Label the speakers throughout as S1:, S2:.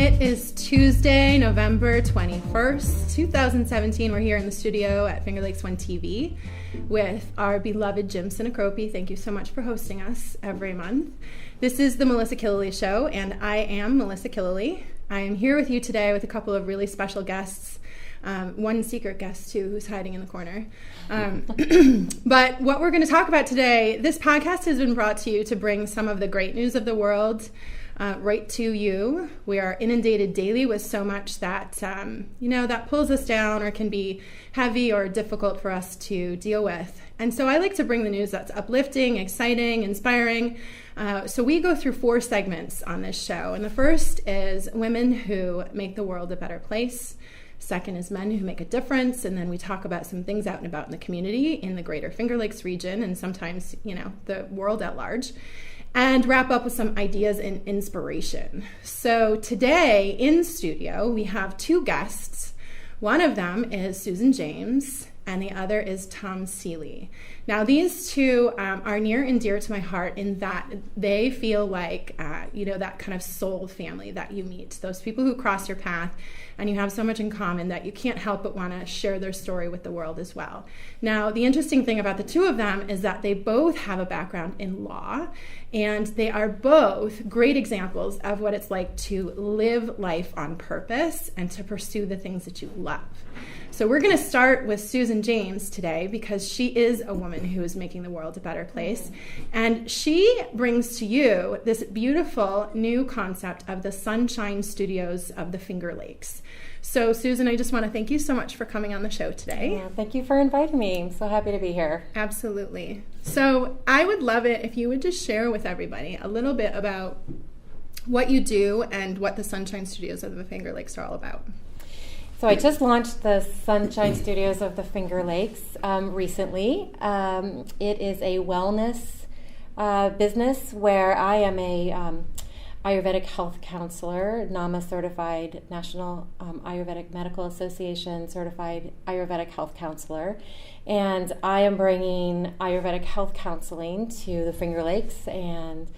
S1: It is Tuesday, November 21st, 2017. We're here in the studio at Fingerlakes 1 TV with our beloved Jim Sinacropi. Thank you so much for hosting us every month. This is the Melissa Killeleagh Show, and I am Melissa Killeleagh. I am here with you today with a couple of really special guests. One secret guest, too, who's hiding in the corner. But what we're going to talk about today, this podcast has been brought to you to bring some of the great news of the world right to you. We are inundated daily with so much that, that pulls us down or can be heavy or difficult for us to deal with. And so I like to bring the news that's uplifting, exciting, inspiring. So we go through 4 segments on this show. And the first is women who make the world a better place. Second is men who make a difference. And then we talk about some things out and about in the community in the greater Finger Lakes region and sometimes, the world at large. And wrap up with some ideas and inspiration. So today in studio, we have 2 guests. One of them is Susan James, and the other is Tom Seeley. Now, these 2 are near and dear to my heart in that they feel like, that kind of soul family that you meet. Those people who cross your path and you have so much in common that you can't help but want to share their story with the world as well. Now, the interesting thing about the 2 of them is that they both have a background in law, and they are both great examples of what it's like to live life on purpose and to pursue the things that you love. So we're going to start with Susan James today because she is a woman who is making the world a better place. And she brings to you this beautiful new concept of the Sunshine Studios of the Finger Lakes. So Susan, I just want to thank you so much for coming on the show today.
S2: Yeah, thank you for inviting me. I'm so happy to be here.
S1: Absolutely. So I would love it if you would just share with everybody a little bit about what you do and what the Sunshine Studios of the Finger Lakes are all about.
S2: So I just launched the Sunshine Studios of the Finger Lakes recently. It is a wellness business where I am a Ayurvedic health counselor, NAMA certified, National Ayurvedic Medical Association certified Ayurvedic health counselor. And I am bringing Ayurvedic health counseling to the Finger Lakes and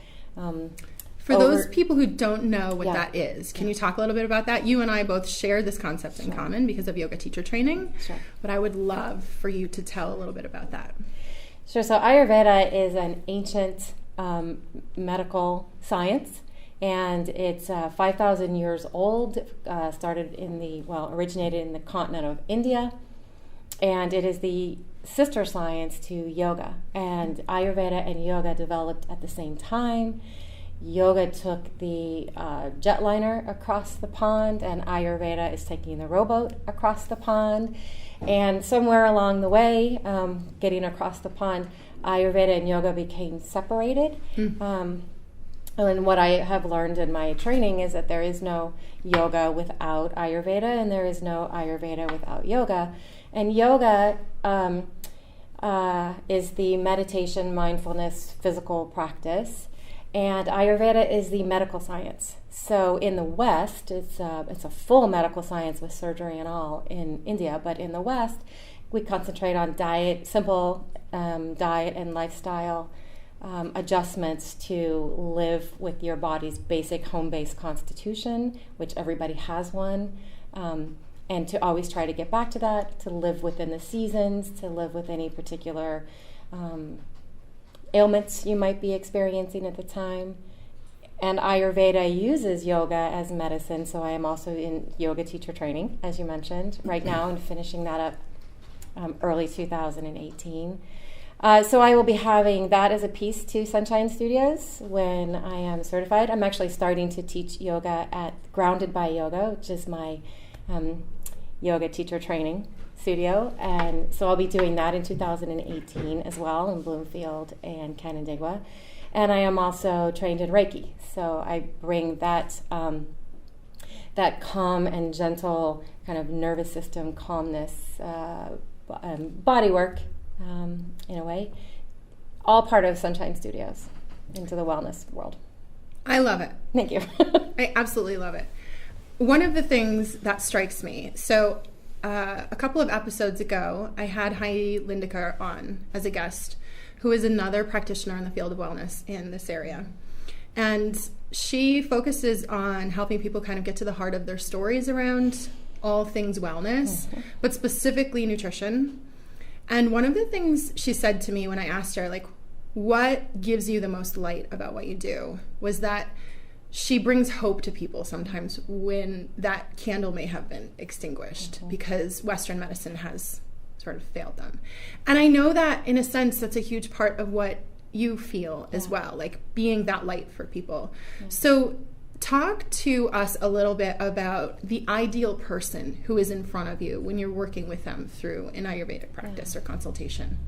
S1: for those people who don't know what that is, can you talk a little bit about that? You and I both share this concept in common because of yoga teacher training, but I would love for you to tell a little bit about that.
S2: Sure. So Ayurveda is an ancient medical science, and it's 5,000 years old, originated in the continent of India, and it is the sister science to yoga. And Ayurveda and yoga developed at the same time. Yoga took the jetliner across the pond, and Ayurveda is taking the rowboat across the pond. And somewhere along the way, getting across the pond, Ayurveda and yoga became separated. And what I have learned in my training is that there is no yoga without Ayurveda, and there is no Ayurveda without yoga. And yoga is the meditation, mindfulness, physical practice. And Ayurveda is the medical science. So in the West, it's a full medical science with surgery and all in India. But in the West, we concentrate on diet, simple diet and lifestyle adjustments to live with your body's basic home-based constitution, which everybody has one, and to always try to get back to that, to live within the seasons, to live with any particular ailments you might be experiencing at the time. And Ayurveda uses yoga as medicine, so I am also in yoga teacher training, as you mentioned, right now, and finishing that up early 2018. So I will be having that as a piece to Sunshine Studios when I am certified. I'm actually starting to teach yoga at Grounded by Yoga, which is my yoga teacher training studio, and so I'll be doing that in 2018 as well in Bloomfield and Canandaigua. And I am also trained in Reiki, so I bring that that calm and gentle kind of nervous system calmness, body work in a way, all part of Sunshine Studios into the wellness world.
S1: I love it.
S2: Thank you.
S1: I absolutely love it. One of the things that strikes me, so a couple of episodes ago, I had Heidi Lindecker on as a guest, who is another practitioner in the field of wellness in this area. And she focuses on helping people kind of get to the heart of their stories around all things wellness, but specifically nutrition. And one of the things she said to me when I asked her, like, what gives you the most light about what you do, was that she brings hope to people sometimes when that candle may have been extinguished because Western medicine has sort of failed them. And I know that in a sense that's a huge part of what you feel as well, like being that light for people. So talk to us a little bit about the ideal person who is in front of you when you're working with them through an Ayurvedic practice or consultation.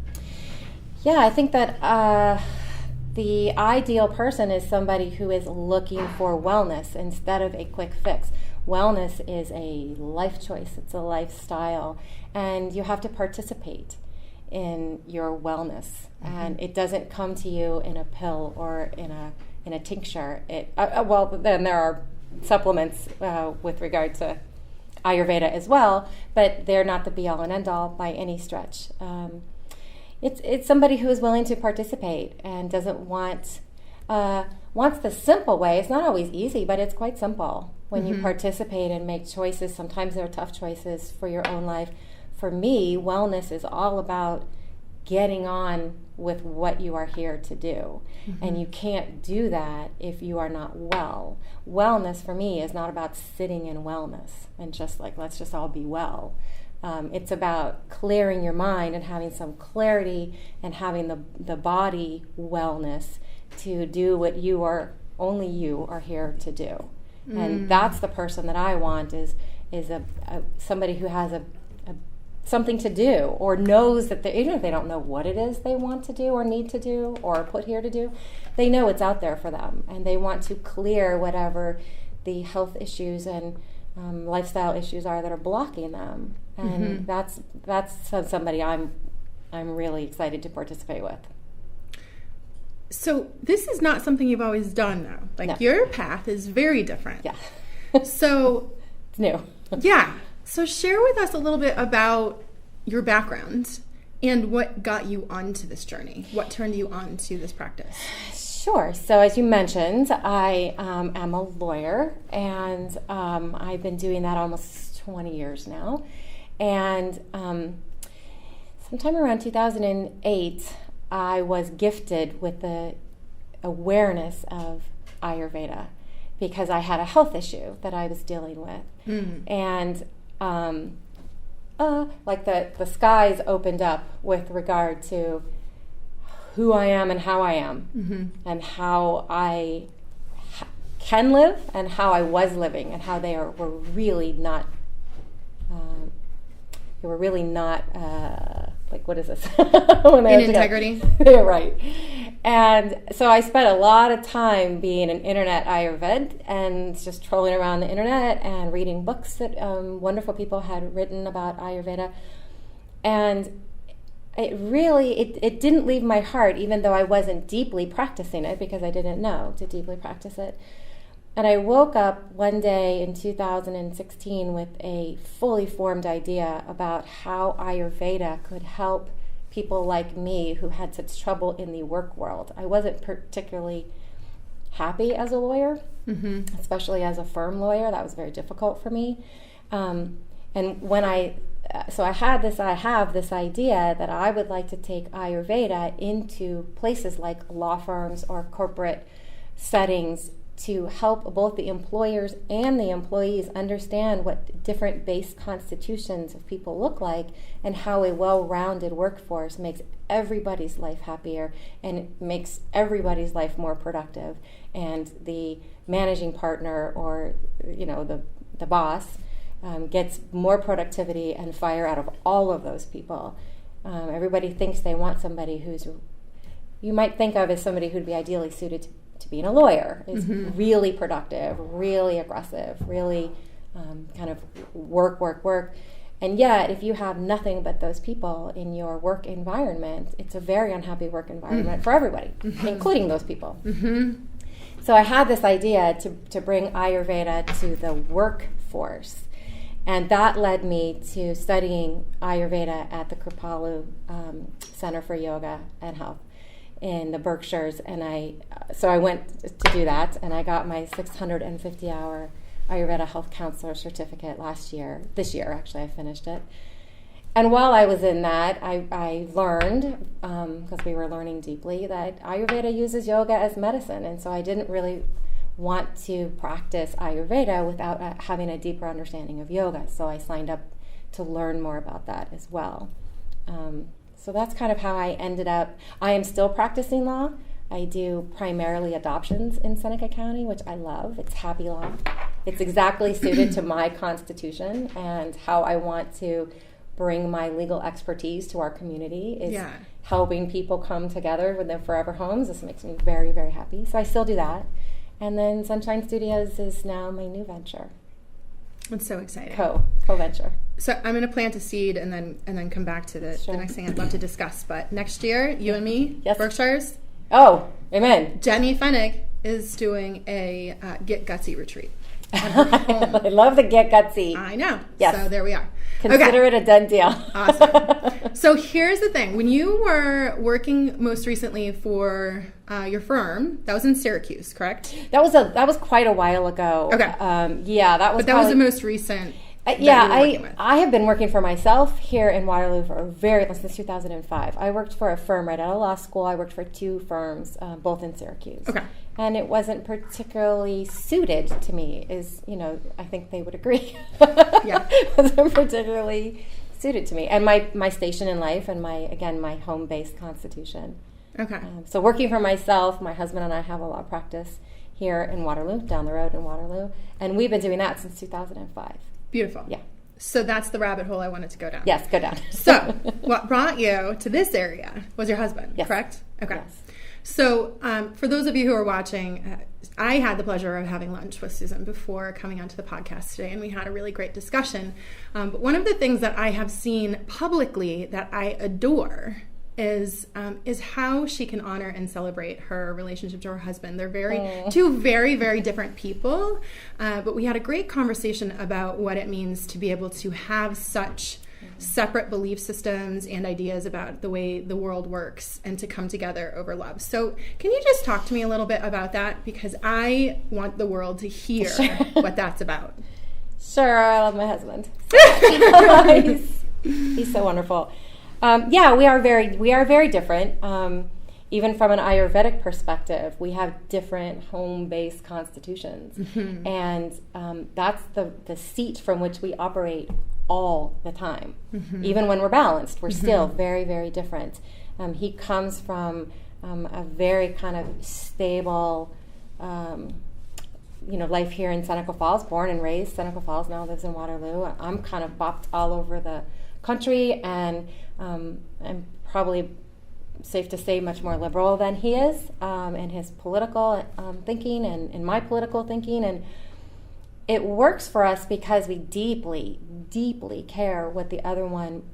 S2: Yeah, I think that the ideal person is somebody who is looking for wellness instead of a quick fix. Wellness is a life choice. It's a lifestyle, and you have to participate in your wellness. And it doesn't come to you in a pill or in a tincture. Well, then there are supplements with regard to Ayurveda as well, but they're not the be-all and end-all by any stretch. It's somebody who is willing to participate and doesn't wants the simple way. It's not always easy, but it's quite simple when you participate and make choices. Sometimes they're tough choices for your own life. For me, wellness is all about getting on with what you are here to do. And you can't do that if you are not well. Wellness for me is not about sitting in wellness and just like, let's just all be well. It's about clearing your mind and having some clarity and having the body wellness to do what only you are here to do. And that's the person that I want is somebody who has something to do, or knows that even if they don't know what it is they want to do or need to do or put here to do, they know it's out there for them, and they want to clear whatever the health issues and lifestyle issues are that are blocking them. And that's somebody I'm really excited to participate with.
S1: So this is not something you've always done, though. Like, no. Your path is very different.
S2: Yeah.
S1: So
S2: it's new.
S1: Yeah. So share with us a little bit about your background and what got you onto this journey. What turned you on to this practice?
S2: Sure. So as you mentioned, I am a lawyer, and I've been doing that almost 20 years now. And sometime around 2008, I was gifted with the awareness of Ayurveda because I had a health issue that I was dealing with. And like the skies opened up with regard to who I am and how I am, and how I can live and how I was living, and how were really not like, what is this? In
S1: integrity.
S2: Yeah, right. And so I spent a lot of time being an internet Ayurved and just trolling around the internet and reading books that wonderful people had written about Ayurveda. And it didn't leave my heart, even though I wasn't deeply practicing it, because I didn't know to deeply practice it. And I woke up one day in 2016 with a fully formed idea about how Ayurveda could help people like me who had such trouble in the work world. I wasn't particularly happy as a lawyer, especially as a firm lawyer. That was very difficult for me. And when I have this idea that I would like to take Ayurveda into places like law firms or corporate settings to help both the employers and the employees understand what different base constitutions of people look like, and how a well-rounded workforce makes everybody's life happier and makes everybody's life more productive, and the managing partner or the boss gets more productivity and fire out of all of those people. Everybody thinks they want somebody who's, you might think of as somebody who'd be ideally suited to being a lawyer, is really productive, really aggressive, really kind of work. And yet, if you have nothing but those people in your work environment, it's a very unhappy work environment for everybody, including those people. So I had this idea to bring Ayurveda to the workforce. And that led me to studying Ayurveda at the Kripalu Center for Yoga and Health in the Berkshires, and so I went to do that, and I got my 650-hour Ayurveda health counselor certificate this year actually I finished it. And while I was in that, I learned, because we were learning deeply, that Ayurveda uses yoga as medicine, and so I didn't really want to practice Ayurveda without having a deeper understanding of yoga, so I signed up to learn more about that as well. So that's kind of how I ended up. I am still practicing law. I do primarily adoptions in Seneca County, which I love. It's happy law. It's exactly suited to my constitution and how I want to bring my legal expertise to our community is helping people come together with their forever homes. This makes me very, very happy. So I still do that. And then Sunshine Studios is now my new venture.
S1: It's so exciting.
S2: Co-venture.
S1: So I'm going to plant a seed and then come back to the next thing I'd love to discuss. But next year, you and me, Berkshires.
S2: Oh, amen.
S1: Jenny Fennig is doing a Get Gutsy retreat.
S2: I love the Get Gutsy.
S1: I know.
S2: Yes.
S1: So there we are.
S2: Consider it a done deal.
S1: Awesome. So here's the thing. When you were working most recently for your firm, that was in Syracuse, correct?
S2: That was quite a while ago.
S1: Okay.
S2: That was.
S1: But that was the most recent.
S2: I have been working for myself here in Waterloo since 2005. I worked for a firm right out of law school. I worked for 2 firms, both in Syracuse.
S1: Okay.
S2: And it wasn't particularly suited to me, I think they would agree.
S1: Yeah.
S2: It wasn't particularly suited to me. And my station in life and my home-based constitution.
S1: Okay.
S2: So working for myself, my husband and I have a law practice here in Waterloo, down the road in Waterloo. And we've been doing that since 2005.
S1: Beautiful.
S2: Yeah.
S1: So that's the rabbit hole I wanted to go down.
S2: Yes, go down.
S1: So what brought you to this area was your husband, correct? Okay.
S2: Yes.
S1: So for those of you who are watching, I had the pleasure of having lunch with Susan before coming onto the podcast today, and we had a really great discussion. But one of the things that I have seen publicly that I adore is how she can honor and celebrate her relationship to her husband. They're two very, very different people, but we had a great conversation about what it means to be able to have such separate belief systems and ideas about the way the world works and to come together over love. So can you just talk to me a little bit about that? Because I want the world to hear what that's about.
S2: Sure, I love my husband. He's so wonderful. We are very different. Even from an Ayurvedic perspective, we have different home-based constitutions. Mm-hmm. And that's the seat from which we operate all the time. Mm-hmm. Even when we're balanced, we're still very, very different. He comes from a very kind of stable, life here in Seneca Falls, born and raised Seneca Falls, now lives in Waterloo. I'm kind of bopped all over the country, and I'm probably safe to say much more liberal than he is in his political thinking and in my political thinking. And it works for us because we deeply, deeply care what the other one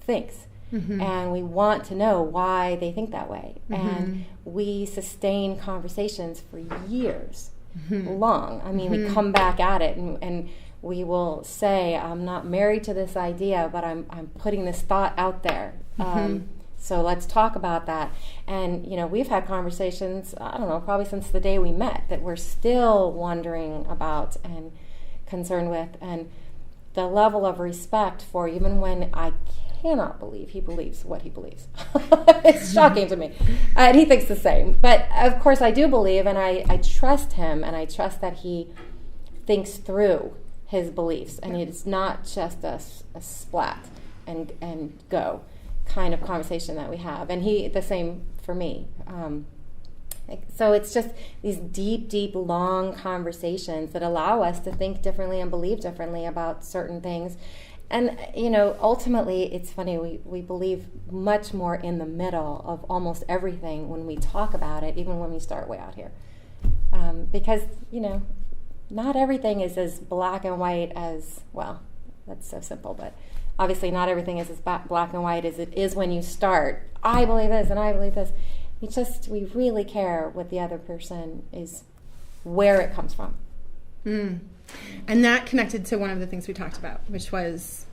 S2: thinks. Mm-hmm. And we want to know why they think that way. Mm-hmm. And we sustain conversations for years long. I mean, we come back at it and we will say, I'm not married to this idea, but I'm putting this thought out there. So let's talk about that. And, we've had conversations, I don't know, probably since the day we met, that we're still wondering about and concerned with. And the level of respect for, even when I cannot believe he believes what he believes. It's shocking to me. And he thinks the same. But, of course, I do believe, and I trust him, and I trust that he thinks through his beliefs. And it's not just a splat and go kind of conversation that we have, and he the same for me. So it's just these deep, deep, long conversations that allow us to think differently and believe differently about certain things. And ultimately, it's funny, we believe much more in the middle of almost everything when we talk about it, even when we start way out here, because not everything is as black and white as, well, that's so simple, but obviously not everything is as black and white as it is when you start. I believe this and I believe this. We really care what the other person is, where it comes from.
S1: And that connected to one of the things we talked about, which was,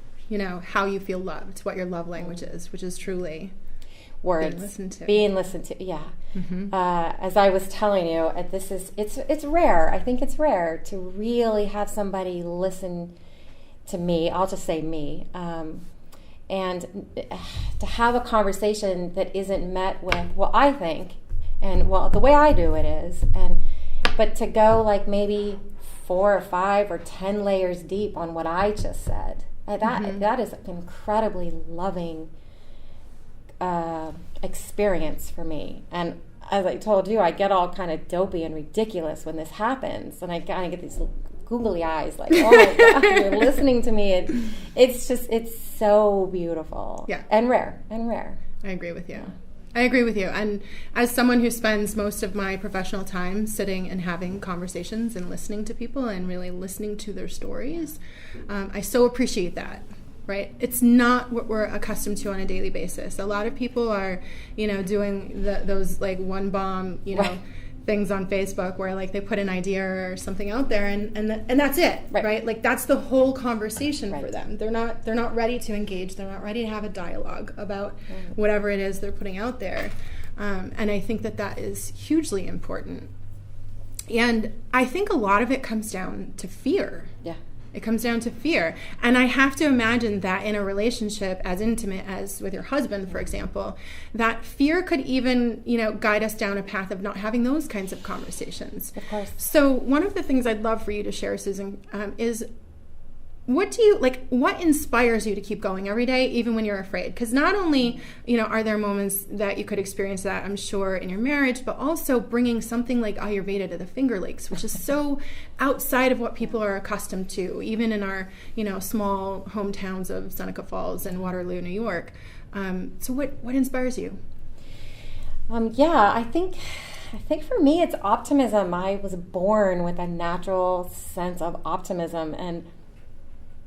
S1: how you feel loved, what your love language is, which is truly.
S2: words being listened to. Yeah. As I was telling you, it's rare. I think it's rare to really have somebody listen to me. I'll just say me. And to have a conversation that isn't met with, well, I think, and well, the way I do it is, but to go like maybe 4 or 5 or 10 layers deep on what I just said, that is an incredibly loving experience for me. And as I told you, I get all kind of dopey and ridiculous when this happens, and I kind of get these googly eyes, like, oh my God, you're listening to me. It's so beautiful.
S1: Yeah.
S2: And rare.
S1: I agree with you. And as someone who spends most of my professional time sitting and having conversations and listening to people and really listening to their stories, I so appreciate that. Right? It's not what we're accustomed to on a daily basis. A lot of people are, doing those like one bomb,
S2: right.
S1: things on Facebook where like they put an idea or something out there and that's it, right? Like that's the whole conversation for them. They're not ready to engage. They're not ready to have a dialogue about whatever it is they're putting out there. And I think that is hugely important. And I think a lot of it comes down to fear.
S2: Yeah.
S1: It comes down to fear. And I have to imagine that in a relationship as intimate as with your husband, for example, that fear could even, guide us down a path of not having those kinds of conversations.
S2: Of course.
S1: So one of the things I'd love for you to share, Susan, is what inspires you to keep going every day, even when you're afraid? Because not only, are there moments that you could experience that, I'm sure, in your marriage, but also bringing something like Ayurveda to the Finger Lakes, which is so outside of what people are accustomed to, even in our, small hometowns of Seneca Falls and Waterloo, New York. So what inspires you?
S2: I think for me it's optimism. I was born with a natural sense of optimism, and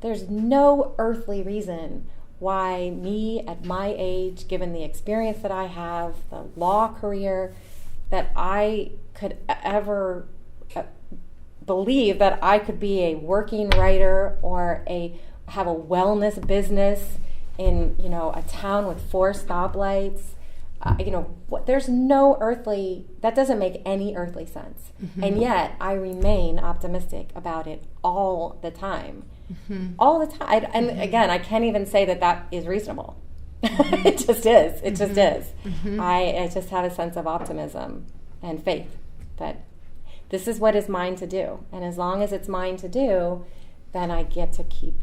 S2: there's no earthly reason why me at my age, given the experience that I have, the law career, that I could ever believe that I could be a working writer or have a wellness business in a town with 4 stoplights. There's no that doesn't make any earthly sense. And yet I remain optimistic about it all the time. All the time. And again, I can't even say that is reasonable. It just is. It just is. I just have a sense of optimism and faith that this is what is mine to do. And as long as it's mine to do, then I get to keep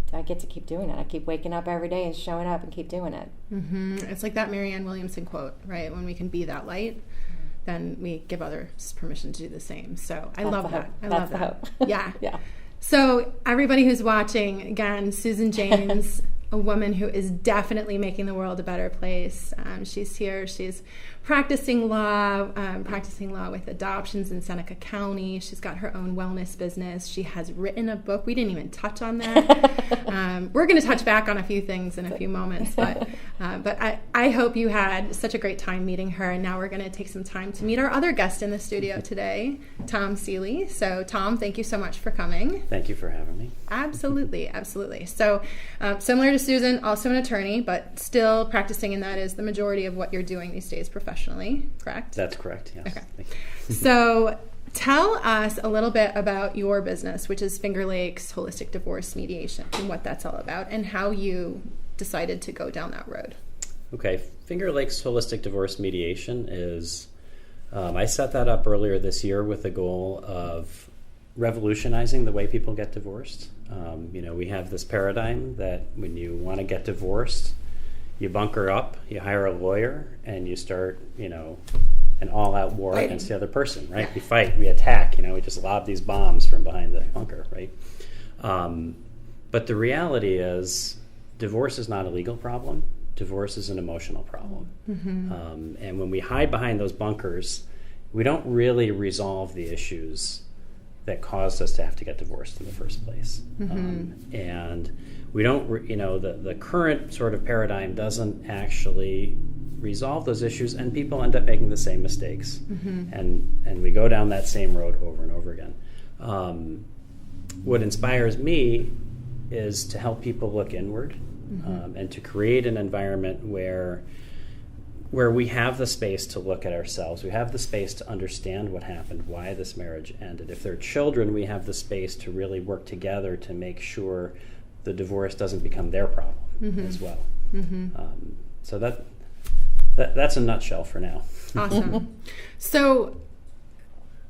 S2: doing it. I keep waking up every day and showing up and keep doing it.
S1: It's like that Marianne Williamson quote, right? When we can be that light, then we give others permission to do the same. So I love that. I love that. Hope. Yeah.
S2: Yeah.
S1: So everybody who's watching, again, Susan James, a woman who is definitely making the world a better place. She's here. She's practicing law with adoptions in Seneca County. She's got her own wellness business. She has written a book. We didn't even touch on that. We're going to touch back on a few things in a few moments, but I hope you had such a great time meeting her. And now we're going to take some time to meet our other guest in the studio today, Tom Seeley. So Tom, thank you so much for coming.
S3: Thank you for having me.
S1: Absolutely. So similar to Susan, also an attorney, but still practicing, and that is the majority of what you're doing these days professionally, correct?
S3: That's correct, yes.
S1: Okay. So tell us a little bit about your business, which is Fingerlakes Holistic Divorce Mediation, and what that's all about, and how you decided to go down that road.
S3: Okay. Fingerlakes Holistic Divorce Mediation is, I set that up earlier this year with the goal of revolutionizing the way people get divorced. We have this paradigm that when you want to get divorced, you bunker up, you hire a lawyer, and you start, an all-out war against the other person, right? We fight, we attack, we just lob these bombs from behind the bunker, right? But the reality is, divorce is not a legal problem. Divorce is an emotional problem. And when we hide behind those bunkers, we don't really resolve the issues that caused us to have to get divorced in the first place. And we don't, the current sort of paradigm doesn't actually resolve those issues, and people end up making the same mistakes. And we go down that same road over and over again. What inspires me is to help people look inward and to create an environment where where we have the space to look at ourselves, we have the space to understand what happened, why this marriage ended. If they're children, we have the space to really work together to make sure the divorce doesn't become their problem as well. So that's a nutshell for now.
S1: Awesome. So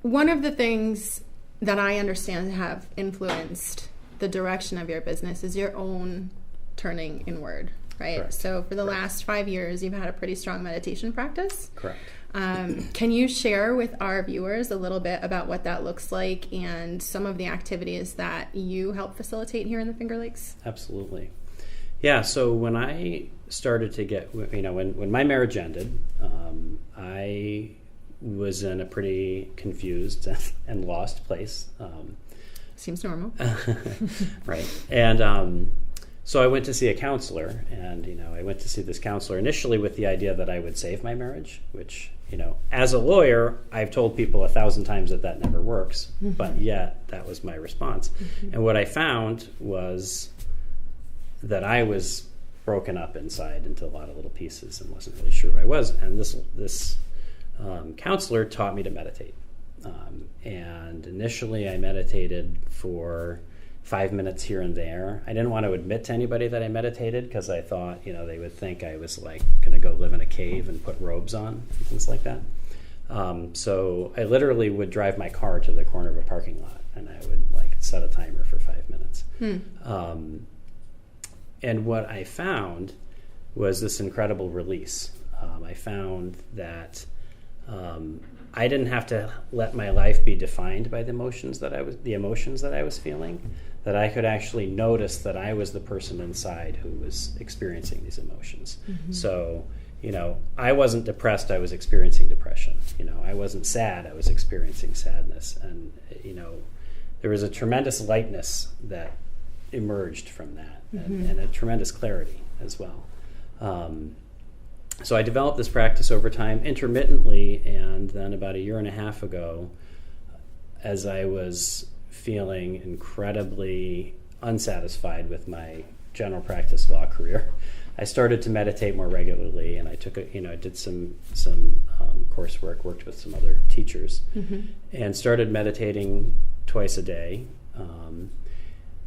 S1: one of the things that I understand have influenced the direction of your business is your own turning inward, right?
S3: Correct.
S1: So for the last 5 years, you've had a pretty strong meditation practice.
S3: Correct.
S1: Can you share with our viewers a little bit about what that looks like and some of the activities that you help facilitate here in the Finger Lakes?
S3: Absolutely. Yeah, so when I started to get, when my marriage ended, I was in a pretty confused and lost place.
S1: Seems normal.
S3: Right. And so I went to see a counselor, and, I went to see this counselor initially with the idea that I would save my marriage, which, as a lawyer, I've told people 1,000 times that never works, but yet that was my response. And what I found was that I was broken up inside into a lot of little pieces and wasn't really sure who I was. And this counselor taught me to meditate. And initially I meditated for 5 minutes here and there. I didn't want to admit to anybody that I meditated because I thought, they would think I was like going to go live in a cave and put robes on and things like that. So I literally would drive my car to the corner of a parking lot and I would set a timer for 5 minutes. And what I found was this incredible release. I found that I didn't have to let my life be defined by the emotions that I was feeling, that I could actually notice that I was the person inside who was experiencing these emotions. So, I wasn't depressed, I was experiencing depression. I wasn't sad, I was experiencing sadness. And, there was a tremendous lightness that emerged from that, and a tremendous clarity as well. So I developed this practice over time intermittently, and then about 1.5 years ago, as I was feeling incredibly unsatisfied with my general practice law career, I started to meditate more regularly, and I took I did some coursework, worked with some other teachers, and started meditating twice a day.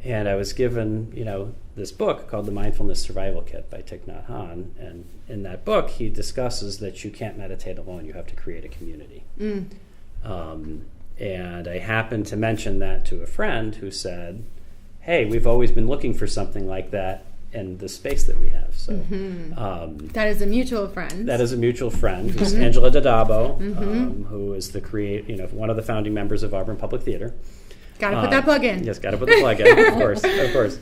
S3: And I was given, this book called The Mindfulness Survival Kit by Thich Nhat Hanh. And in that book, he discusses that you can't meditate alone. You have to create a community. And I happened to mention that to a friend who said, hey, we've always been looking for something like that in the space that we have. So
S1: that is a mutual friend.
S3: That is a mutual friend. Who's Angela Dadabo, who is one of the founding members of Auburn Public Theater.
S1: Got to put that plug in.
S3: Yes, got to put the plug in, of course.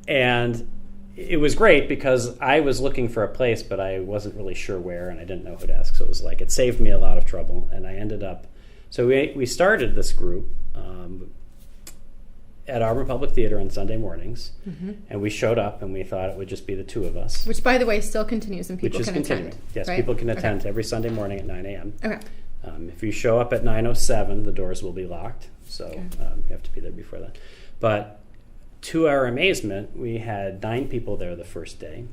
S3: And it was great because I was looking for a place, but I wasn't really sure where, and I didn't know who to ask. So it was it saved me a lot of trouble, and I ended up. So we started this group at Auburn Public Theater on Sunday mornings, and we showed up, and we thought it would just be the two of us.
S1: Which, by the way, still continues, and people can attend.
S3: Yes,
S1: right?
S3: People can attend every Sunday morning at 9 a.m.
S1: Okay.
S3: If you show up at 9:07, the doors will be locked, so you have to be there before that. But to our amazement, we had 9 people there the first day,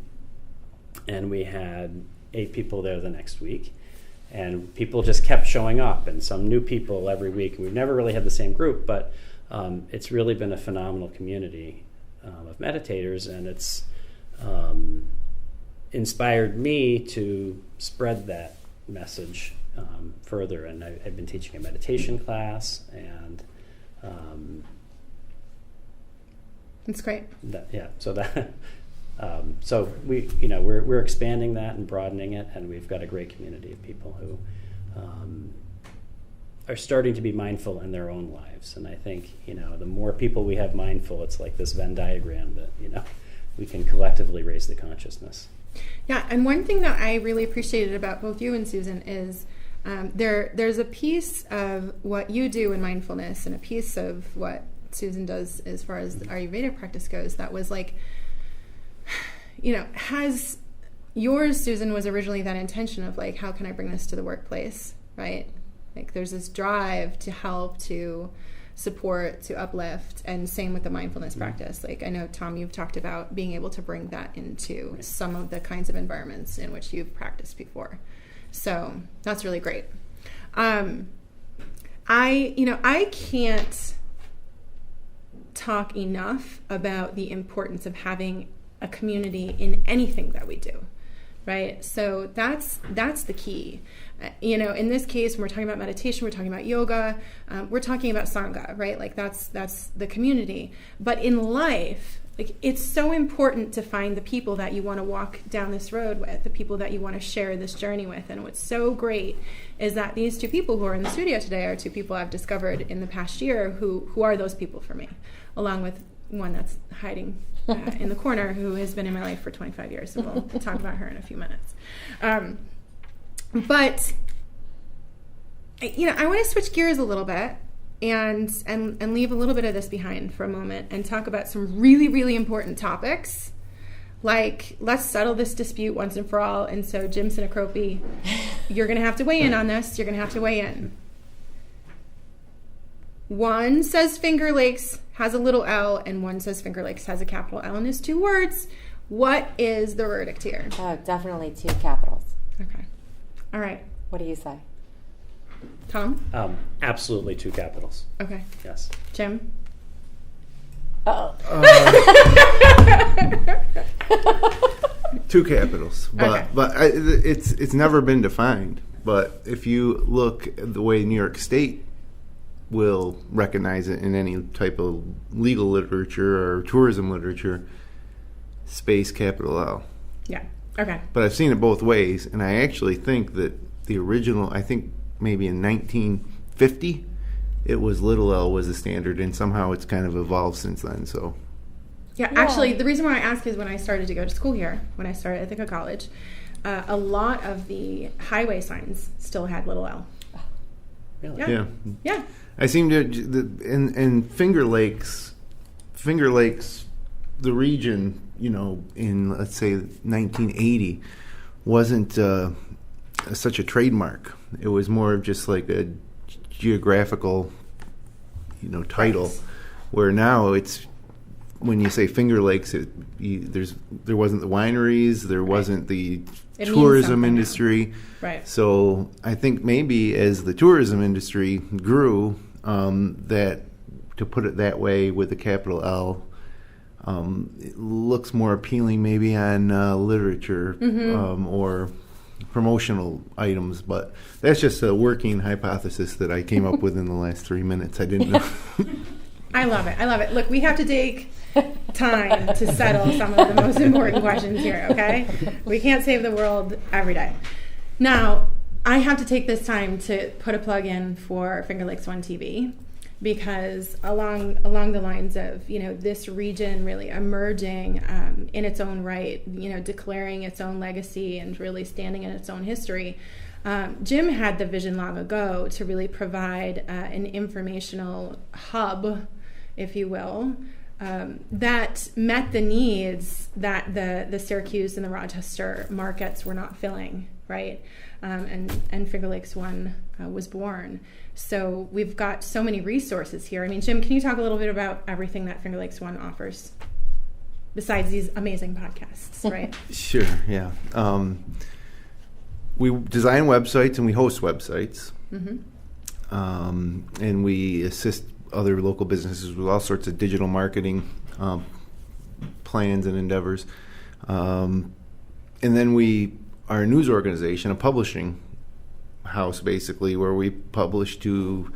S3: and we had 8 people there the next week, and people just kept showing up, and some new people every week. We've never really had the same group, but it's really been a phenomenal community of meditators, and it's inspired me to spread that message further. And I've been teaching a meditation class, and
S1: that's great.
S3: So we're expanding that and broadening it, and we've got a great community of people who are starting to be mindful in their own lives. And I think the more people we have mindful, it's like this Venn diagram that we can collectively raise the consciousness.
S1: Yeah, and one thing that I really appreciated about both you and Susan is there's a piece of what you do in mindfulness and a piece of what Susan does as far as the Ayurveda practice goes that was has yours, Susan, was originally that intention of how can I bring this to the workplace, right? There's this drive to help to support, to uplift, and same with the mindfulness practice. Like I know, Tom, you've talked about being able to bring that into some of the kinds of environments in which you've practiced before. So that's really great. I can't talk enough about the importance of having a community in anything that we do, right? So that's the key. In this case, when we're talking about meditation, we're talking about yoga, we're talking about Sangha, right? Like that's the community. But in life, like it's so important to find the people that you want to walk down this road with, the people that you want to share this journey with. And what's so great is that these two people who are in the studio today are two people I've discovered in the past year who are those people for me, along with one that's hiding in the corner who has been in my life for 25 years. So we'll talk about her in a few minutes. But I want to switch gears a little bit and leave a little bit of this behind for a moment and talk about some really, really important topics. Like, let's settle this dispute once and for all. And so, Jim Sinacropi, you're going to have to weigh in on this. You're going to have to weigh in. One says Fingerlakes has a little L, and one says Fingerlakes has a capital L, and there's two words. What is the verdict here?
S2: Definitely two capitals.
S1: Okay. All right.
S2: What do you say?
S1: Tom?
S3: Absolutely two capitals.
S1: Okay.
S3: Yes.
S1: Jim?
S2: Uh-oh.
S4: Two capitals, but it's never been defined. But if you look at the way New York State will recognize it in any type of legal literature or tourism literature, space capital L.
S1: Yeah. Okay.
S4: But I've seen it both ways, and I actually think that the original, I think maybe in 1950, it was little L was the standard, and somehow it's kind of evolved since then. So,
S1: yeah, actually, the reason why I ask is when I started to go to school here, when I started at Ithaca College, a lot of the highway signs still had little L.
S3: Really?
S1: Yeah.
S4: I seem to in Finger Lakes, the region, in let's say 1980, wasn't such a trademark. It was more of just like a geographical, title. Right. Where now it's, when you say Finger Lakes, there wasn't the wineries, there wasn't the tourism industry.
S1: Now. Right.
S4: So I think maybe as the tourism industry grew, that to put it that way with a capital L, it looks more appealing maybe on literature or promotional items, but that's just a working hypothesis that I came up with in the last 3 minutes. I didn't know.
S1: I love it. Look, we have to take time to settle some of the most important questions here, okay? We can't save the world every day. Now, I have to take this time to put a plug in for Fingerlakes One TV, because along the lines of, this region really emerging in its own right, declaring its own legacy and really standing in its own history, Jim had the vision long ago to really provide an informational hub, if you will, that met the needs that the Syracuse and the Rochester markets were not filling, right? And Fingerlakes One was born. So we've got so many resources here. I mean, Jim, can you talk a little bit about everything that Fingerlakes One offers, besides these amazing podcasts, right?
S4: Sure, yeah. We design websites and we host websites. And we assist other local businesses with all sorts of digital marketing plans and endeavors. And then we are a news organization, a publishing house, basically, where we publish to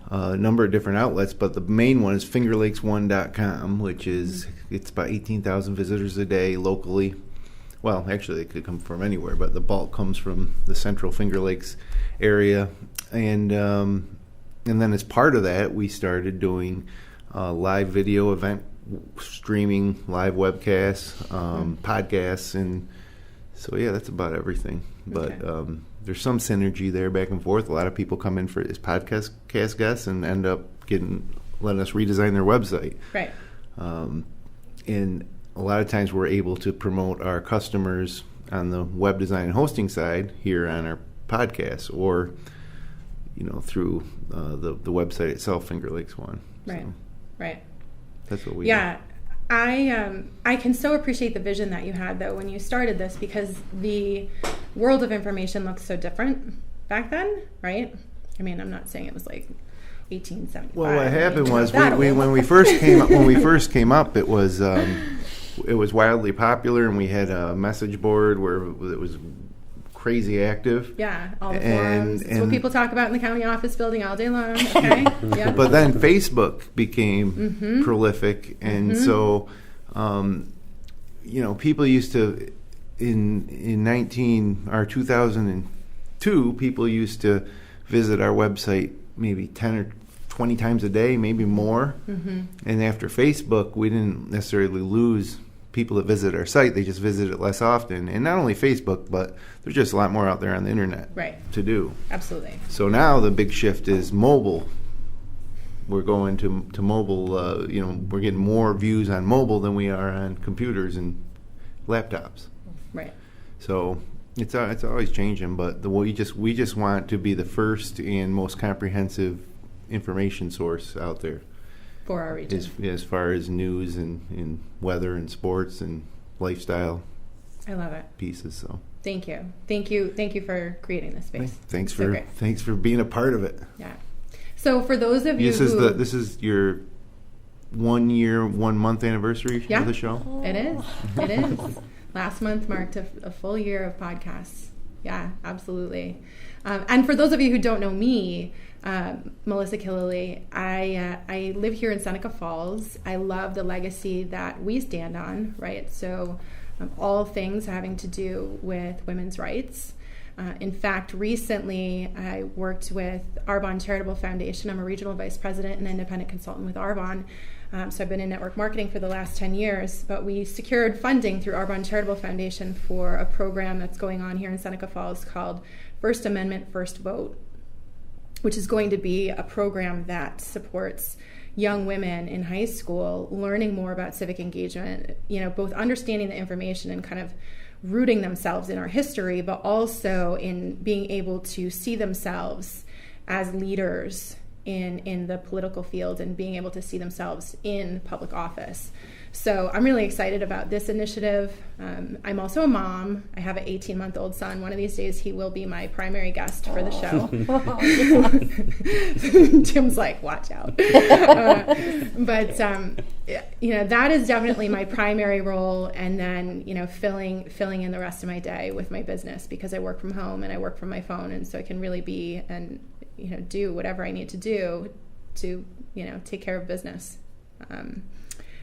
S4: a number of different outlets, but the main one is fingerlakes1.com, which is, it's about 18,000 visitors a day locally. Well, actually, they could come from anywhere, but the bulk comes from the central Finger Lakes area. And then as part of that, we started doing live video event streaming, live webcasts, podcasts, and so yeah, that's about everything. But there's some synergy there back and forth. A lot of people come in for this podcast guests and end up letting us redesign their website.
S1: Right.
S4: And a lot of times we're able to promote our customers on the web design and hosting side here on our podcast, or through the website itself, Fingerlakes One.
S1: Right,
S4: So
S1: right.
S4: that's what we
S1: Yeah. I can so appreciate the vision that you had, though, when you started this, because the world of information looks so different back then, right? I mean, I'm not saying it was like 1875.
S4: Well, what happened was
S1: we
S4: when we first came up, it was wildly popular, and we had a message board where it was crazy active.
S1: Yeah, all the forums. It's what people talk about in the county office building all day long. Okay. Yeah.
S4: But then Facebook became prolific, and so people used to in 2002, people used to visit our website maybe 10 or 20 times a day, maybe more. And after Facebook, we didn't necessarily lose people that visit our site. They just visit it less often. And not only Facebook, but there's just a lot more out there on the internet to do.
S1: Absolutely.
S4: So now the big shift is mobile. We're going to mobile. We're getting more views on mobile than we are on computers and laptops.
S1: Right.
S4: So it's always changing, but we just want to be the first and most comprehensive information source out there
S1: for our region,
S4: as far as news and weather and sports and lifestyle.
S1: I love it.
S4: Pieces. So
S1: thank you for creating this space.
S4: Thanks for being a part of it.
S1: Yeah. So for those of you
S4: this is your 1 year, 1 month anniversary of the show.
S1: It is. Last month marked a full year of podcasts. Yeah, absolutely. And for those of you who don't know me, Melissa Killeleagh, I live here in Seneca Falls. I love the legacy that we stand on, right? So all things having to do with women's rights. In fact, recently I worked with Arbonne Charitable Foundation. I'm a regional vice president and independent consultant with Arbonne. So I've been in network marketing for the last 10 years, but we secured funding through Arbonne Charitable Foundation for a program that's going on here in Seneca Falls called First Amendment, First Vote, which is going to be a program that supports young women in high school learning more about civic engagement, both understanding the information and kind of rooting themselves in our history, but also in being able to see themselves as leaders in the political field and being able to see themselves in public office. So I'm really excited about this initiative. I'm also a mom. I have an 18-month-old son. One of these days he will be my primary guest for the show. Jim's like, watch out. But that is definitely my primary role, and then filling in the rest of my day with my business, because I work from home and I work from my phone, and so I can really be and do whatever I need to do to take care of business.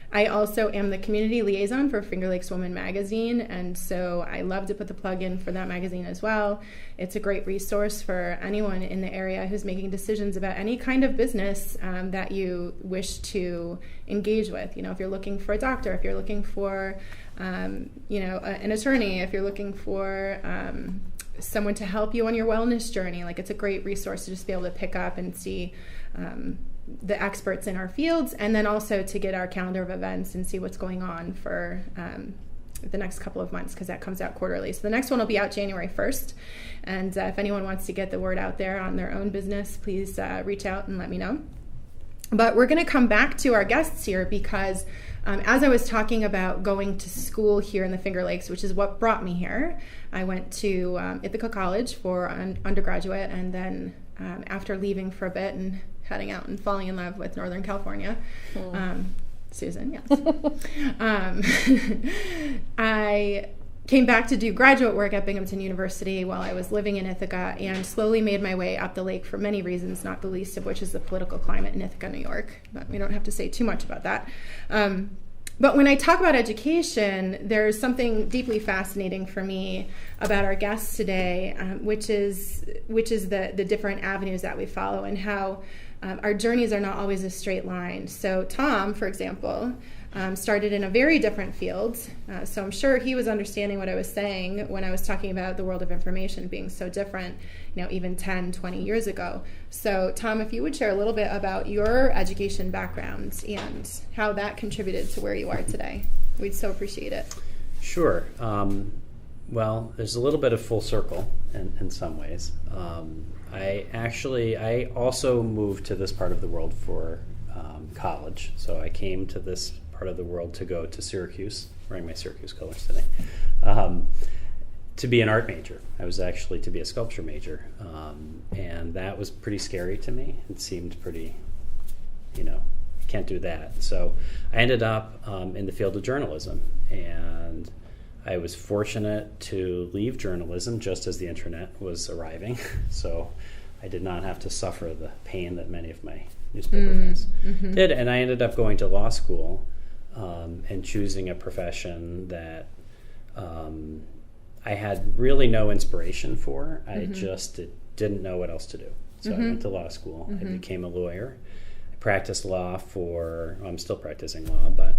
S1: I also am the community liaison for Fingerlakes Woman magazine, and so I love to put the plug in for that magazine as well. It's a great resource for anyone in the area who's making decisions about any kind of business that you wish to engage with. If you're looking for a doctor, if you're looking for an attorney, if you're looking for someone to help you on your wellness journey, it's a great resource to just be able to pick up and see the experts in our fields, and then also to get our calendar of events and see what's going on for the next couple of months, because that comes out quarterly. So the next one will be out January 1st, and if anyone wants to get the word out there on their own business, please reach out and let me know. But we're going to come back to our guests here, because as I was talking about going to school here in the Finger Lakes, which is what brought me here, I went to Ithaca College for undergraduate, and then after leaving for a bit and heading out and falling in love with Northern California, Susan, yes. I came back to do graduate work at Binghamton University while I was living in Ithaca, and slowly made my way up the lake for many reasons, not the least of which is the political climate in Ithaca, New York. But we don't have to say too much about that. But when I talk about education, there's something deeply fascinating for me about our guests today, which is the different avenues that we follow, and how our journeys are not always a straight line. So Tom, for example, started in a very different field. So I'm sure he was understanding what I was saying when I was talking about the world of information being so different, even 10, 20 years ago. So Tom, if you would share a little bit about your education background and how that contributed to where you are today, we'd so appreciate it.
S3: Sure. Well, there's a little bit of full circle in some ways. I also moved to this part of the world for college. So I came to this part of the world to go to Syracuse, wearing my Syracuse colors today, to be an art major. I was actually to be a sculpture major. And that was pretty scary to me. It seemed pretty, can't do that. So I ended up in the field of journalism, and I was fortunate to leave journalism just as the internet was arriving, so I did not have to suffer the pain that many of my newspaper friends did. And I ended up going to law school and choosing a profession that I had really no inspiration for. I just didn't know what else to do. So I went to law school. I became a lawyer. I practiced law I'm still practicing law, but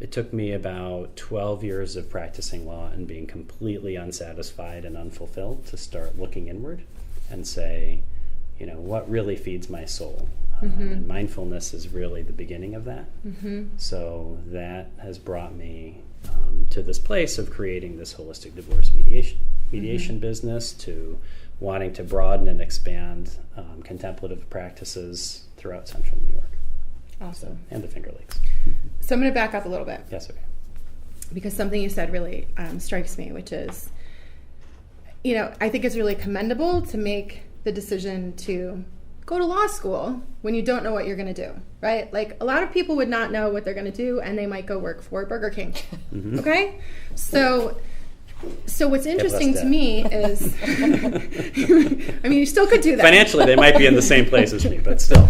S3: it took me about 12 years of practicing law and being completely unsatisfied and unfulfilled to start looking inward and say, what really feeds my soul? And mindfulness is really the beginning of that. So that has brought me to this place of creating this holistic divorce mediation business, to wanting to broaden and expand contemplative practices throughout central New York.
S1: Awesome.
S3: And the Fingerlakes.
S1: So I'm going to back up a little bit.
S3: Yes, okay.
S1: Because something you said really strikes me, which is, I think it's really commendable to make the decision to go to law school when you don't know what you're going to do, right? Like, a lot of people would not know what they're going to do, and they might go work for Burger King. Okay? So what's interesting to me is, I mean, you still could do that.
S3: Financially, they might be in the same place as me, but still.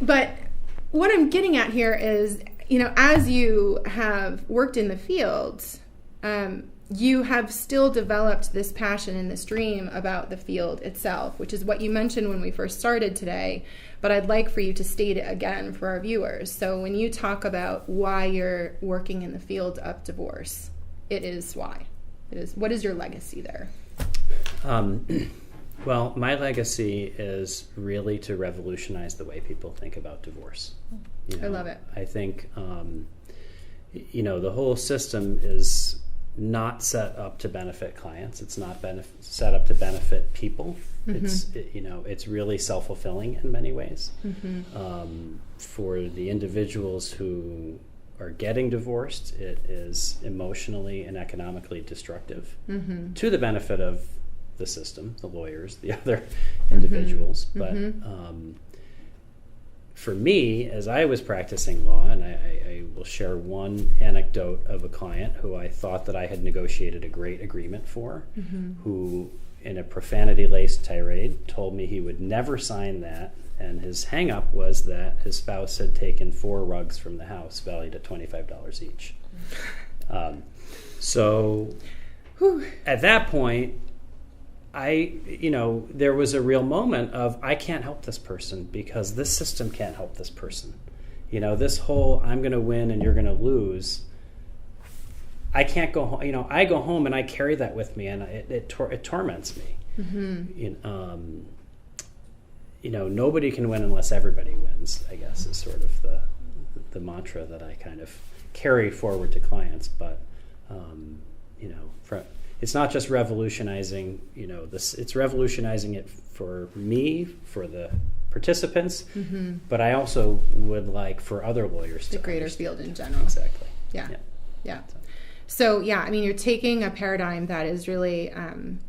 S1: But what I'm getting at here is, as you have worked in the field, you have still developed this passion and this dream about the field itself, which is what you mentioned when we first started today, but I'd like for you to state it again for our viewers. So when you talk about why you're working in the field of divorce, it is why. What is your legacy there?
S3: Well, my legacy is really to revolutionize the way people think about divorce.
S1: I love it.
S3: I think, the whole system is not set up to benefit clients. It's not set up to benefit people. It's really self-fulfilling in many ways. For the individuals who are getting divorced, it is emotionally and economically destructive to the benefit of the system, the lawyers, the other individuals. But for me, as I was practicing law, and I will share one anecdote of a client who I thought that I had negotiated a great agreement for, who, in a profanity-laced tirade, told me he would never sign that, and his hang-up was that his spouse had taken 4 rugs from the house valued at $25 each. So at that point, there was a real moment of, I can't help this person because this system can't help this person. This whole I'm going to win and you're going to lose, I can't go home. I go home and I carry that with me, and it torments me. Nobody can win unless everybody wins, I guess, is sort of the mantra that I kind of carry forward to clients. But, it's not just revolutionizing, it's revolutionizing it for me, for the participants, but I also would like for other lawyers to
S1: the greater
S3: understand.
S1: Field in general.
S3: Exactly.
S1: Yeah. So, you're taking a paradigm that is really, I'm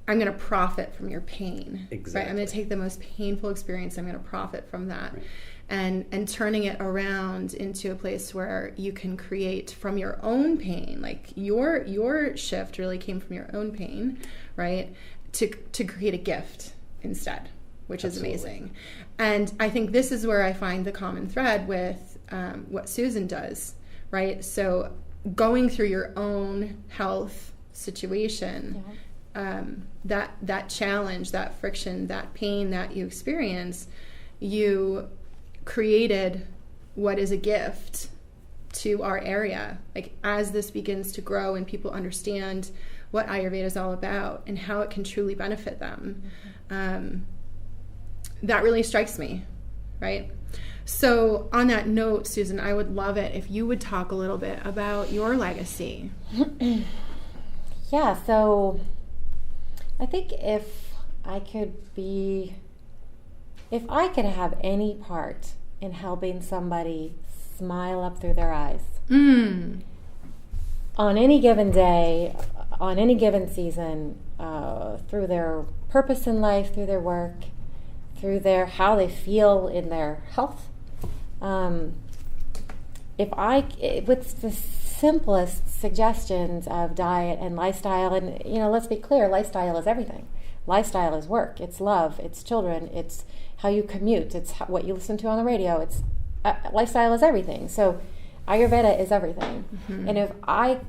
S1: going to profit from your pain.
S3: Exactly.
S1: Right? I'm going to take the most painful experience, I'm going to profit from that. Right. And turning it around into a place where you can create from your own pain, like your shift really came from your own pain, right? To create a gift instead, which
S3: Absolutely.
S1: Is amazing. And I think this is where I find the common thread with what Susan does, right? So going through your own health situation, that challenge, that friction, that pain that you experience, you created what is a gift to our area. Like, as this begins to grow and people understand what Ayurveda is all about and how it can truly benefit them, that really strikes me, right? So on that note, Susan, I would love it if you would talk a little bit about your legacy.
S2: Yeah, so I think if I could have any part in helping somebody smile up through their eyes on any given day, on any given season, through their purpose in life, through their work, through how they feel in their health, with the simplest suggestions of diet and lifestyle, and let's be clear, lifestyle is everything. Lifestyle is work, it's love, it's children, it's how you commute, it's what you listen to on the radio. It's lifestyle is everything. So Ayurveda is everything. And if I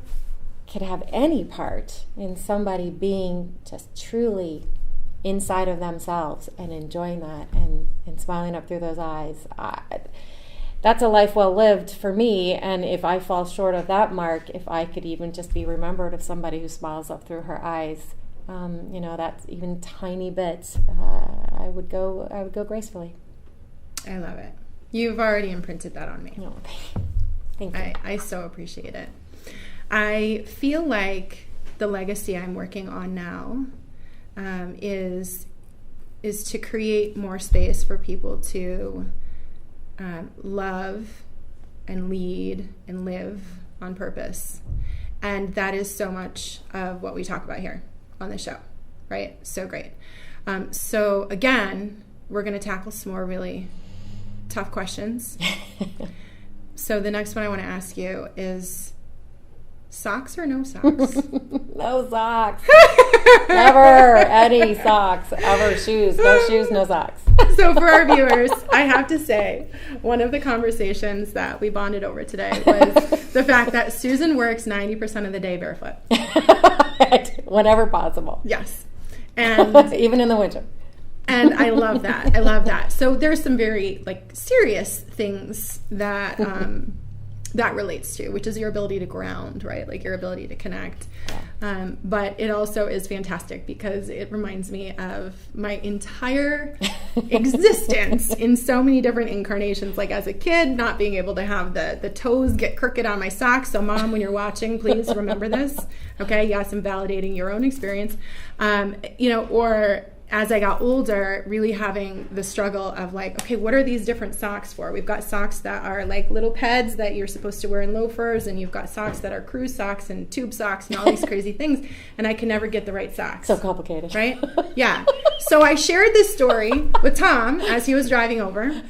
S2: could have any part in somebody being just truly inside of themselves and enjoying that and smiling up through those eyes, that's a life well lived for me. And if I fall short of that mark, if I could even just be remembered of somebody who smiles up through her eyes, that's even tiny bits, I would go gracefully.
S1: I love it. You've already imprinted that on me.
S2: No, thank you.
S1: I so appreciate it. I feel like the legacy I'm working on now is to create more space for people to love and lead and live on purpose. And that is so much of what we talk about here on the show, right? So great. So again, we're going to tackle some more really tough questions. So the next one I want to ask you is, socks or no socks?
S2: No socks. Never any socks. Ever shoes. No shoes, no socks.
S1: So for our viewers, I have to say, one of the conversations that we bonded over today was the fact that Susan works 90% of the day barefoot.
S2: Whenever possible.
S1: Yes. And
S2: even in the winter.
S1: And I love that. I love that. So there's some very serious things that that relates to, which is your ability to ground, right? Like your ability to connect. But it also is fantastic because it reminds me of my entire existence in so many different incarnations. Like as a kid, not being able to have the toes get crooked on my socks. So mom, when you're watching, please remember this. Okay. Yes, I'm validating your own experience. Or as I got older, really having the struggle of okay, what are these different socks for? We've got socks that are like little peds that you're supposed to wear in loafers, and you've got socks that are cruise socks and tube socks and all these crazy things, and I can never get the right socks.
S2: So complicated.
S1: Right? Yeah. So I shared this story with Tom as he was driving over,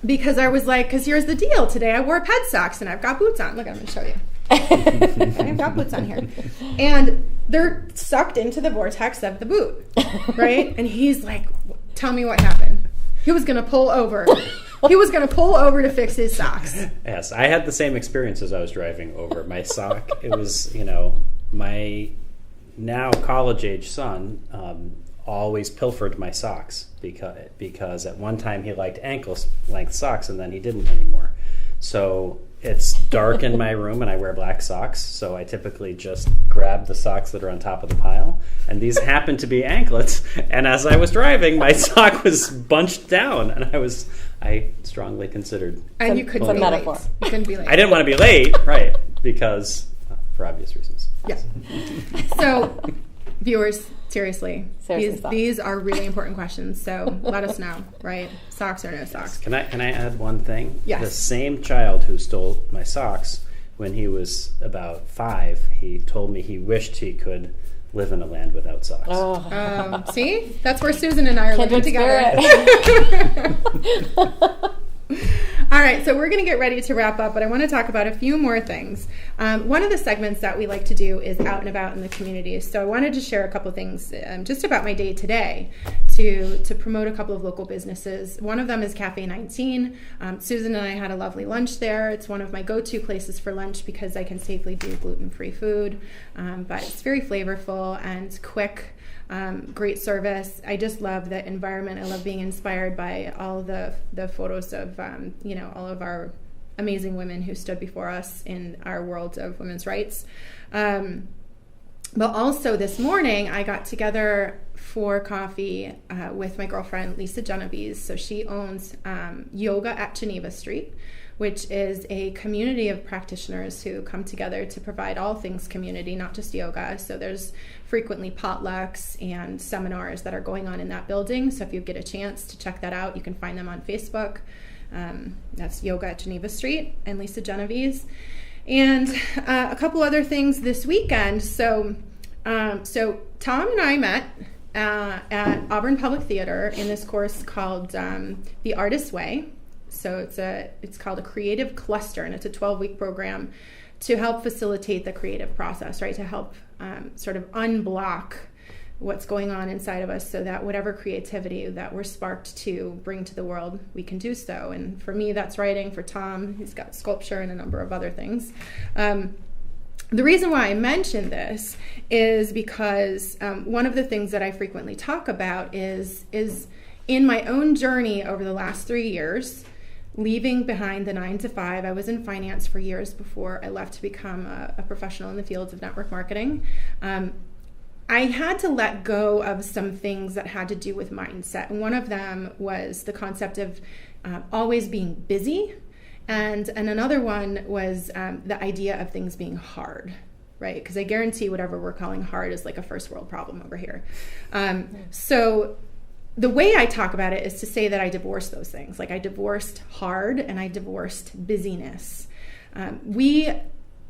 S1: because I was because here's the deal. Today I wore ped socks and I've got boots on. Look, I'm going to show you. I've got boots on here. And they're sucked into the vortex of the boot, right? And he's like, tell me what happened. He was going to pull over. He was going to pull over to fix his socks.
S3: Yes, I had the same experience as I was driving over. My sock, it was, my now college-age son always pilfered my socks because at one time he liked ankle-length socks and then he didn't anymore. So it's dark in my room and I wear black socks, so I typically just grab the socks that are on top of the pile, and these happen to be anklets, and as I was driving, my sock was bunched down, and I strongly considered...
S1: And you couldn't be
S2: metaphor.
S1: late. You couldn't be late.
S3: I didn't want to be late, right, because, for obvious reasons.
S1: Yeah. So, viewers, seriously,
S2: Seriously,
S1: these are really important questions, so let us know, right? Socks or no socks?
S3: Can I add one thing?
S1: Yes.
S3: The same child who stole my socks, when he was about 5, he told me he wished he could live in a land without socks.
S2: Oh.
S1: See? That's where Susan and I are living together. All right, so we're going to get ready to wrap up, but I want to talk about a few more things. One of the segments that we like to do is out and about in the community. So I wanted to share a couple things just about my day today to promote a couple of local businesses. One of them is Cafe 19. Susan and I had a lovely lunch there. It's one of my go-to places for lunch because I can safely do gluten-free food, but it's very flavorful and quick. Great service. I just love the environment. I love being inspired by all the photos of all of our amazing women who stood before us in our world of women's rights. But also this morning I got together for coffee with my girlfriend, Lisa Genovese. So she owns Yoga at Geneva Street, which is a community of practitioners who come together to provide all things community, not just yoga. So there's frequently potlucks and seminars that are going on in that building. So if you get a chance to check that out, you can find them on Facebook. That's Yoga at Geneva Street and Lisa Genovese. And a couple other things this weekend. So Tom and I met at Auburn Public Theater in this course called The Artist's Way. So it's called a creative cluster, and it's a 12-week program to help facilitate the creative process, right? To help sort of unblock what's going on inside of us so that whatever creativity that we're sparked to bring to the world, we can do so. And for me, that's writing. For Tom, he's got sculpture and a number of other things. The reason why I mention this is because one of the things that I frequently talk about is in my own journey over the last 3 years, leaving behind the 9 to 5. I was in finance for years before I left to become a professional in the fields of network marketing. I had to let go of some things that had to do with mindset. And one of them was the concept of always being busy. And another one was the idea of things being hard, right? Because I guarantee whatever we're calling hard is like a first world problem over here. So the way I talk about it is to say that I divorced those things. Like I divorced hard and I divorced busyness. We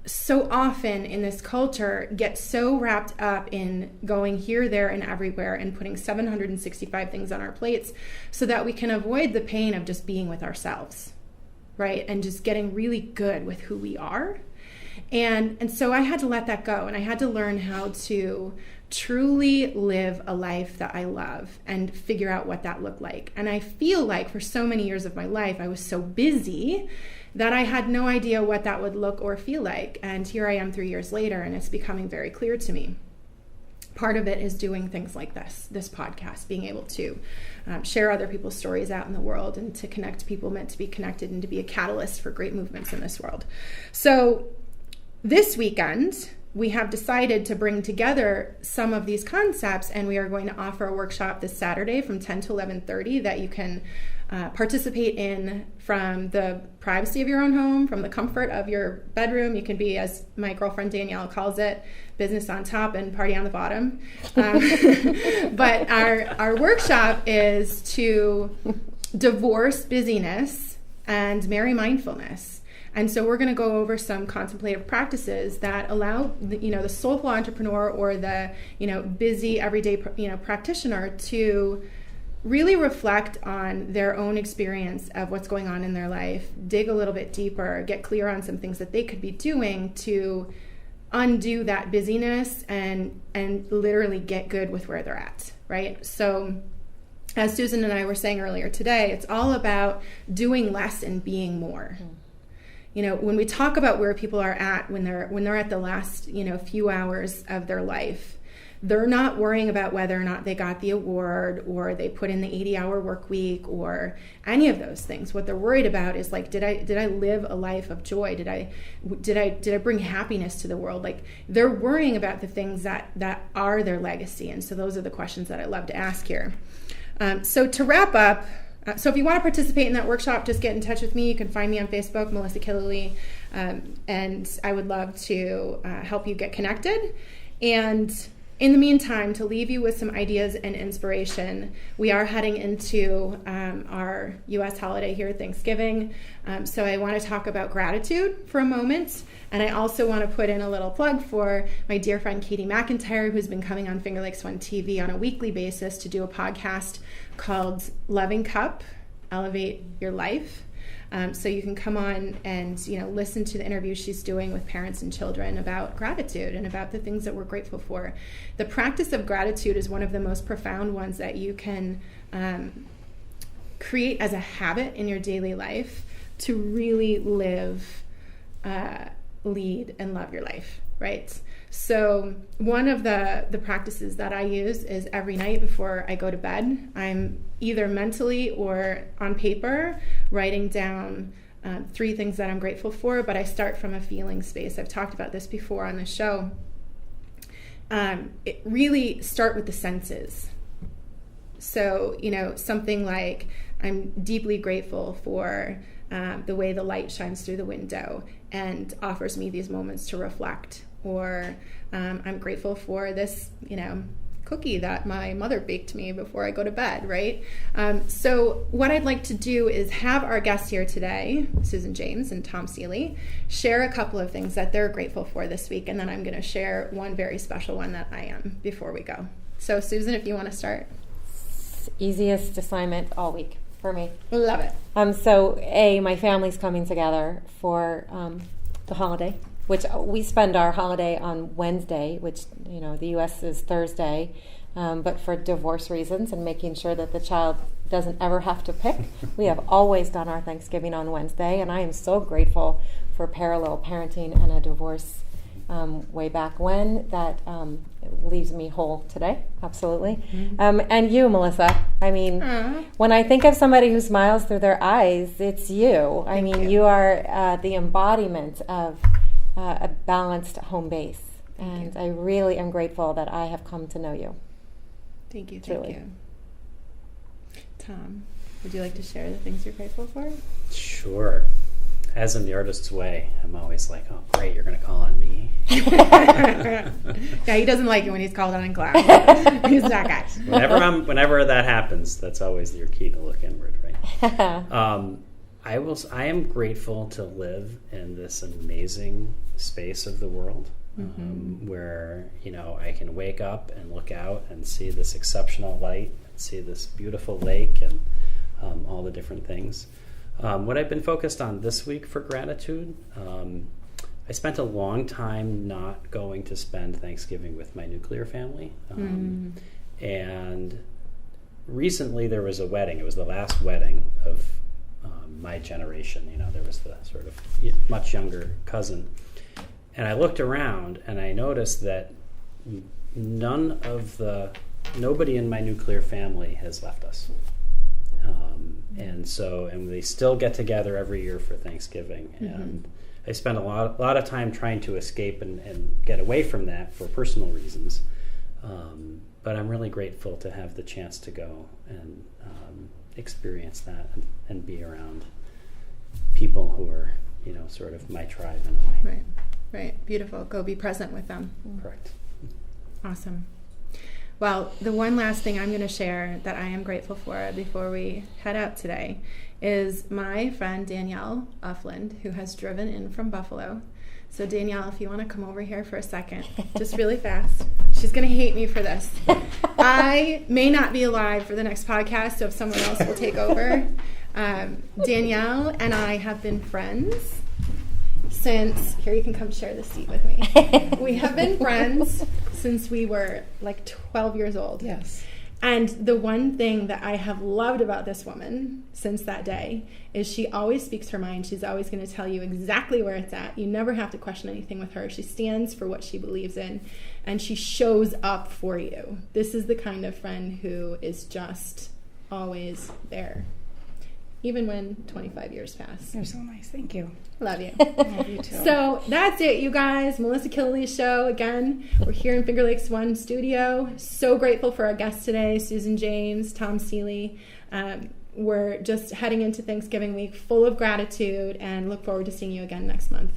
S1: so often in this culture get so wrapped up in going here, there, and everywhere and putting 765 things on our plates so that we can avoid the pain of just being with ourselves, right? And just getting really good with who we are. And so I had to let that go, and I had to learn how to truly live a life that I love and figure out what that looked like. And I feel like for so many years of my life, I was so busy that I had no idea what that would look or feel like. And here I am 3 years later, and it's becoming very clear to me. Part of it is doing things like this podcast, being able to share other people's stories out in the world and to connect people meant to be connected and to be a catalyst for great movements in this world. So this weekend, we have decided to bring together some of these concepts, and we are going to offer a workshop this Saturday from 10 to 11:30 that you can participate in from the privacy of your own home, from the comfort of your bedroom. You can be, as my girlfriend Danielle calls it, business on top and party on the bottom. But our workshop is to divorce busyness and marry mindfulness. And so we're going to go over some contemplative practices that allow the soulful entrepreneur or the busy everyday practitioner to really reflect on their own experience of what's going on in their life, dig a little bit deeper, get clear on some things that they could be doing to undo that busyness and literally get good with where they're at, right? So as Susan and I were saying earlier today, it's all about doing less and being more. When we talk about where people are at when they're at the last few hours of their life, they're not worrying about whether or not they got the award or they put in the 80-hour work week or any of those things. What they're worried about is like, did I live a life of joy? Did I bring happiness to the world? Like, they're worrying about the things that are their legacy. And so those are the questions that I love to ask here. So to wrap up, so if you want to participate in that workshop, just get in touch with me. You can find me on Facebook, Melissa Killeleagh, and I would love to help you get connected. And in the meantime, to leave you with some ideas and inspiration, we are heading into our U.S. holiday here, Thanksgiving. So I want to talk about gratitude for a moment. And I also want to put in a little plug for my dear friend Katie McIntyre, who's been coming on Fingerlakes One TV on a weekly basis to do a podcast called Loving Cup, Elevate Your Life. So you can come on and listen to the interview she's doing with parents and children about gratitude and about the things that we're grateful for. The practice of gratitude is one of the most profound ones that you can create as a habit in your daily life to really live, lead, and love your life, right? So one of the practices that I use is every night before I go to bed, I'm either mentally or on paper writing down 3 things that I'm grateful for, but I start from a feeling space. I've talked about this before on the show. It really start with the senses, So, something like, I'm deeply grateful for the way the light shines through the window and offers me these moments to reflect. Or I'm grateful for this, cookie that my mother baked me before I go to bed, right? So what I'd like to do is have our guests here today, Susan James and Tom Seeley, share a couple of things that they're grateful for this week, and then I'm going to share one very special one that I am before we go. So Susan, if you want to start.
S2: Easiest assignment all week for me.
S1: Love it.
S2: So my family's coming together for the holiday, which we spend our holiday on Wednesday, which, the U.S. is Thursday, but for divorce reasons and making sure that the child doesn't ever have to pick, we have always done our Thanksgiving on Wednesday, and I am so grateful for parallel parenting and a divorce way back when that leaves me whole today, absolutely. Mm-hmm. And you, Melissa, when I think of somebody who smiles through their eyes, it's you.
S1: Thank you.
S2: You are the embodiment of a balanced home base. And I really am grateful that I have come to know you.
S1: Thank you.
S2: Truly.
S1: Thank you. Tom, would you like to share the things you're grateful for?
S3: Sure. As in the artist's way, I'm always like, oh, great, you're going to call on me.
S1: Yeah, he doesn't like it when he's called on in class. He's that guy.
S3: Whenever that happens, that's always your key to look inward, right? I am grateful to live in this amazing space of the world, where I can wake up and look out and see this exceptional light, and see this beautiful lake, and all the different things. What I've been focused on this week for gratitude, I spent a long time not going to spend Thanksgiving with my nuclear family, and recently there was a wedding. It was the last wedding of my generation. There was the sort of much younger cousin. And I looked around and I noticed that nobody in my nuclear family has left us. And they still get together every year for Thanksgiving. And I spent a lot of time trying to escape and get away from that for personal reasons. But I'm really grateful to have the chance to go and experience that and be around people who are, sort of my tribe in a way.
S1: Right. Beautiful. Go be present with them.
S3: Correct.
S1: Awesome. Well, the one last thing I'm going to share that I am grateful for before we head out today is my friend Danielle Uffland, who has driven in from Buffalo. So Danielle, if you want to come over here for a second, just really fast. She's going to hate me for this. I may not be alive for the next podcast, so if someone else will take over. Danielle and I have been friends since, here you can come share the seat with me. We have been friends since we were like 12 years old.
S5: Yes.
S1: And the one thing that I have loved about this woman since that day is she always speaks her mind. She's always going to tell you exactly where it's at. You never have to question anything with her. She stands for what she believes in, and she shows up for you. This is the kind of friend who is just always there, even when 25 years pass.
S5: You're so nice. Thank you.
S1: Love you.
S5: Love you too.
S1: So that's it, you guys. Melissa Killeleagh Show. Again, we're here in Fingerlakes 1 studio. So grateful for our guests today, Susan James, Tom Seeley. We're just heading into Thanksgiving week full of gratitude and look forward to seeing you again next month.